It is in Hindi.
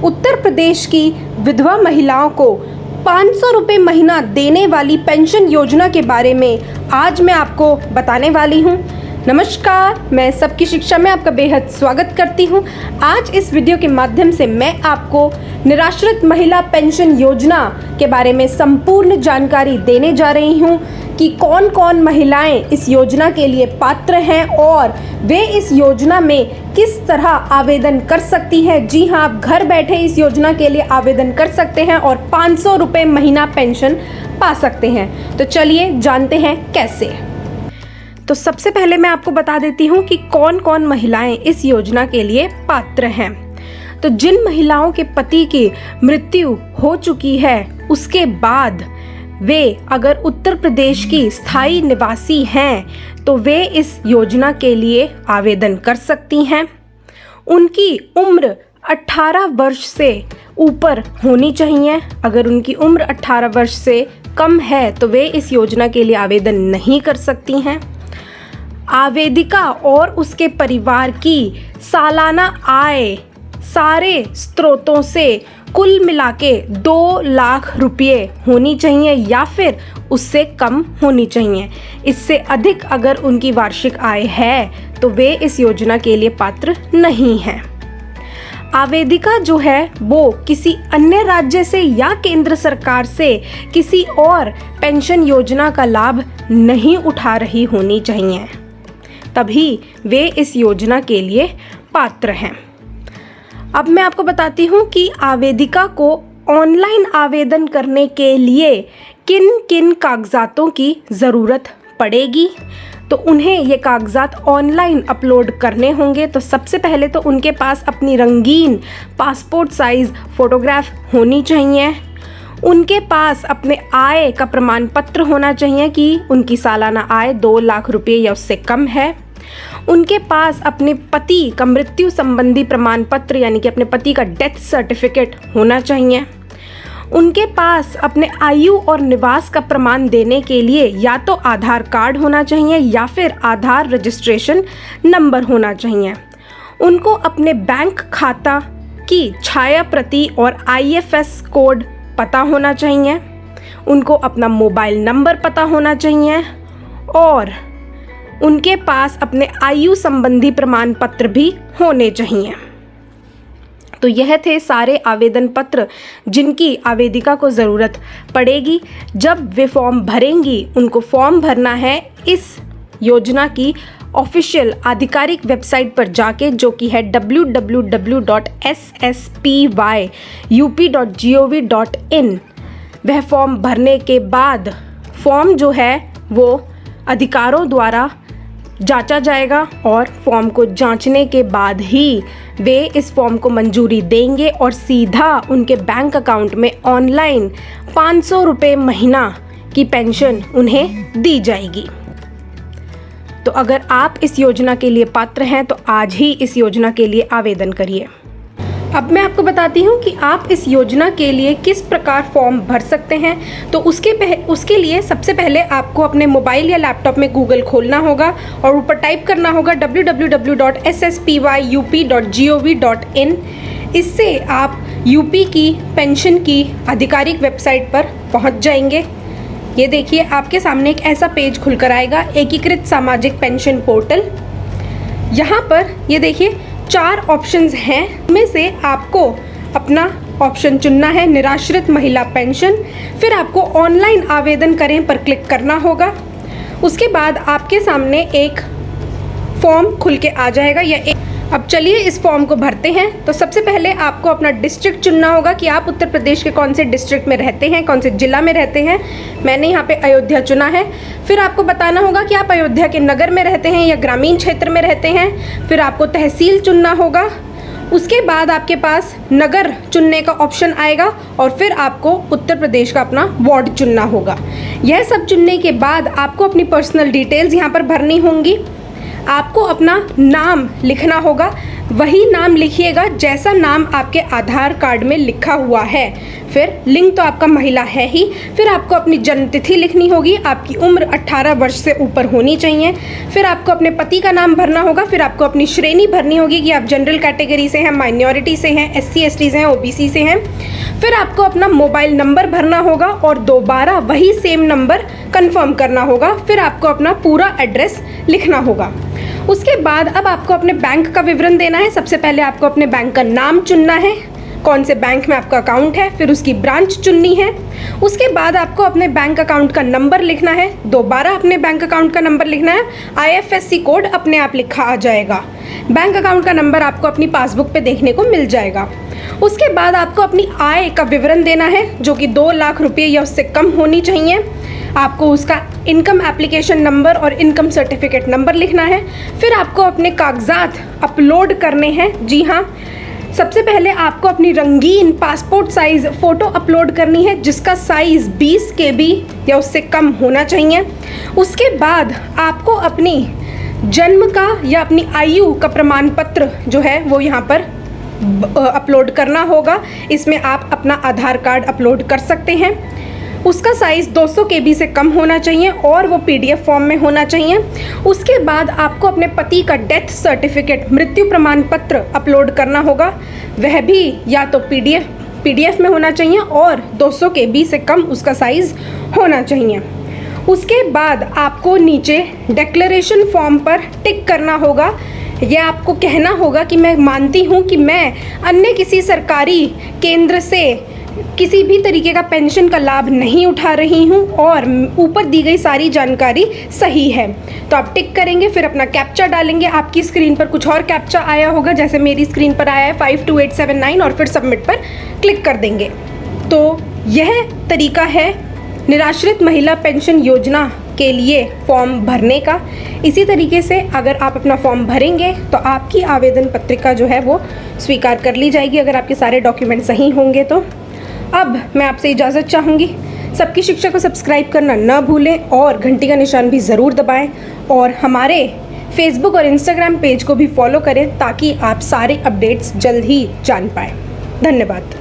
उत्तर प्रदेश की विधवा महिलाओं को 500 रुपये महीना देने वाली पेंशन योजना के बारे में आज मैं आपको बताने वाली हूँ। नमस्कार, मैं सबकी शिक्षा में आपका बेहद स्वागत करती हूँ। आज इस वीडियो के माध्यम से मैं आपको निराश्रित महिला पेंशन योजना के बारे में संपूर्ण जानकारी देने जा रही हूँ कि कौन कौन महिलाएं इस योजना के लिए पात्र हैं और वे इस योजना में किस तरह आवेदन कर सकती हैं। जी हाँ, आप घर बैठे इस योजना के लिए आवेदन कर सकते हैं और 500 रुपये महीना पेंशन पा सकते हैं। तो चलिए जानते हैं कैसे। तो सबसे पहले मैं आपको बता देती हूँ कि कौन कौन महिलाएं इस योजना के लिए पात्र हैं। तो जिन महिलाओं के पति की मृत्यु हो चुकी है, उसके बाद वे अगर उत्तर प्रदेश की स्थायी निवासी हैं तो वे इस योजना के लिए आवेदन कर सकती हैं। उनकी उम्र 18 वर्ष से ऊपर होनी चाहिए। अगर उनकी उम्र 18 वर्ष से कम है तो वे इस योजना के लिए आवेदन नहीं कर सकती हैं। आवेदिका और उसके परिवार की सालाना आय सारे स्रोतों से कुल मिला के 2 लाख रुपये होनी चाहिए या फिर उससे कम होनी चाहिए। इससे अधिक अगर उनकी वार्षिक आय है तो वे इस योजना के लिए पात्र नहीं हैं। आवेदिका जो है वो किसी अन्य राज्य से या केंद्र सरकार से किसी और पेंशन योजना का लाभ नहीं उठा रही होनी चाहिए, तभी वे इस योजना के लिए पात्र हैं। अब मैं आपको बताती हूँ कि आवेदिका को ऑनलाइन आवेदन करने के लिए किन किन कागजातों की ज़रूरत पड़ेगी। तो उन्हें ये कागजात ऑनलाइन अपलोड करने होंगे। तो सबसे पहले तो उनके पास अपनी रंगीन पासपोर्ट साइज़ फ़ोटोग्राफ होनी चाहिए। उनके पास अपने आय का प्रमाण पत्र होना चाहिए कि उनकी सालाना आय 2 लाख रुपये या उससे कम है। उनके पास अपने पति का मृत्यु संबंधी प्रमाण पत्र यानी कि अपने पति का डेथ सर्टिफिकेट होना चाहिए। उनके पास अपने आयु और निवास का प्रमाण देने के लिए या तो आधार कार्ड होना चाहिए या फिर आधार रजिस्ट्रेशन नंबर होना चाहिए। उनको अपने बैंक खाता की छाया प्रति और IFS कोड पता होना चाहिए। उनको अपना मोबाइल नंबर पता होना चाहिए और उनके पास अपने आयु संबंधी प्रमाण पत्र भी होने चाहिए। तो यह थे सारे आवेदन पत्र जिनकी आवेदिका को ज़रूरत पड़ेगी। जब वे फॉर्म भरेंगी, उनको फॉर्म भरना है इस योजना की ऑफिशियल आधिकारिक वेबसाइट पर जाके, जो कि है www.sspyup.gov.in। वह फॉर्म भरने के बाद फॉर्म जो है वो अधिकारों द्वारा जांचा जाएगा और फॉर्म को जांचने के बाद ही वे इस फॉर्म को मंजूरी देंगे और सीधा उनके बैंक अकाउंट में ऑनलाइन 500 रुपये महीना की पेंशन उन्हें दी जाएगी। तो अगर आप इस योजना के लिए पात्र हैं तो आज ही इस योजना के लिए आवेदन करिए। अब मैं आपको बताती हूँ कि आप इस योजना के लिए किस प्रकार फॉर्म भर सकते हैं। तो उसके लिए सबसे पहले आपको अपने मोबाइल या लैपटॉप में गूगल खोलना होगा और ऊपर टाइप करना होगा www.sspyup.gov.in। इससे आप यूपी की पेंशन की आधिकारिक वेबसाइट पर पहुँच जाएंगे। ये देखिए, आपके सामने एक ऐसा पेज खुलकर आएगा, एकीकृत सामाजिक पेंशन पोर्टल। यहाँ पर ये देखिए 4 ऑप्शंस हैं, उनमें से आपको अपना ऑप्शन चुनना है, निराश्रित महिला पेंशन। फिर आपको ऑनलाइन आवेदन करें पर क्लिक करना होगा। उसके बाद आपके सामने एक फॉर्म खुल के आ जाएगा अब चलिए इस फॉर्म को भरते हैं। तो सबसे पहले आपको अपना डिस्ट्रिक्ट चुनना होगा कि आप उत्तर प्रदेश के कौन से डिस्ट्रिक्ट में रहते हैं, कौन से ज़िला में रहते हैं। मैंने यहाँ पे अयोध्या चुना है। फिर आपको बताना होगा कि आप अयोध्या के नगर में रहते हैं या ग्रामीण क्षेत्र में रहते हैं। फिर आपको तहसील चुनना होगा। उसके बाद आपके पास नगर चुनने का ऑप्शन आएगा और फिर आपको उत्तर प्रदेश का अपना वार्ड चुनना होगा। यह सब चुनने के बाद आपको अपनी पर्सनल डिटेल्स यहाँ पर भरनी होंगी। आपको अपना नाम लिखना होगा। वही नाम लिखिएगा जैसा नाम आपके आधार कार्ड में लिखा हुआ है। फिर लिंग तो आपका महिला है ही। फिर आपको अपनी जन्मतिथि लिखनी होगी, आपकी उम्र 18 वर्ष से ऊपर होनी चाहिए। फिर आपको अपने पति का नाम भरना होगा। फिर आपको अपनी श्रेणी भरनी होगी कि आप जनरल कैटेगरी से हैं, माइनॉरिटी से हैं, SC ST से हैं, OBC से हैं। फिर आपको अपना मोबाइल नंबर भरना होगा और दोबारा वही सेम नंबर कंफर्म करना होगा। फिर आपको अपना पूरा एड्रेस लिखना होगा। उसके बाद अब आपको अपने बैंक का विवरण देना है। सबसे पहले आपको अपने बैंक का नाम चुनना है, कौन से बैंक में आपका अकाउंट है, फिर उसकी ब्रांच चुननी है। उसके बाद आपको अपने बैंक अकाउंट का नंबर लिखना है, दोबारा अपने बैंक अकाउंट का नंबर लिखना है। IFSC कोड अपने आप लिखा आ जाएगा। बैंक अकाउंट का नंबर आपको अपनी पासबुक पे देखने को मिल जाएगा। उसके बाद आपको अपनी आय का विवरण देना है, जो कि 2 लाख रुपये या उससे कम होनी चाहिए। आपको उसका इनकम एप्लीकेशन नंबर और इनकम सर्टिफिकेट नंबर लिखना है। फिर आपको अपने कागजात अपलोड करने हैं। जी हाँ, सबसे पहले आपको अपनी रंगीन पासपोर्ट साइज़ फ़ोटो अपलोड करनी है, जिसका साइज़ 20 KB या उससे कम होना चाहिए। उसके बाद आपको अपनी जन्म का या अपनी आयु का प्रमाण पत्र जो है वो यहाँ पर अपलोड करना होगा। इसमें आप अपना आधार कार्ड अपलोड कर सकते हैं। उसका साइज़ 200 KB से कम होना चाहिए और वो PDF फॉर्म में होना चाहिए। उसके बाद आपको अपने पति का डेथ सर्टिफिकेट, मृत्यु प्रमाण पत्र अपलोड करना होगा। वह भी या तो PDF में होना चाहिए और 200 KB से कम उसका साइज़ होना चाहिए। उसके बाद आपको नीचे डिक्लेरेशन फॉर्म पर टिक करना होगा। यह आपको कहना होगा कि मैं मानती हूँ कि मैं अन्य किसी सरकारी केंद्र से किसी भी तरीके का पेंशन का लाभ नहीं उठा रही हूँ और ऊपर दी गई सारी जानकारी सही है। तो आप टिक करेंगे, फिर अपना कैप्चा डालेंगे। आपकी स्क्रीन पर कुछ और कैप्चा आया होगा, जैसे मेरी स्क्रीन पर आया है 52879, और फिर सबमिट पर क्लिक कर देंगे। तो यह तरीका है निराश्रित महिला पेंशन योजना के लिए फॉर्म भरने का। इसी तरीके से अगर आप अपना फॉर्म भरेंगे तो आपकी आवेदन पत्रिका जो है वो स्वीकार कर ली जाएगी, अगर आपके सारे डॉक्यूमेंट सही होंगे तो। अब मैं आपसे इजाज़त चाहूँगी। सबकी शिक्षा को सब्सक्राइब करना ना भूलें और घंटी का निशान भी ज़रूर दबाएं, और हमारे फेसबुक और इंस्टाग्राम पेज को भी फॉलो करें ताकि आप सारे अपडेट्स जल्द ही जान पाएँ। धन्यवाद।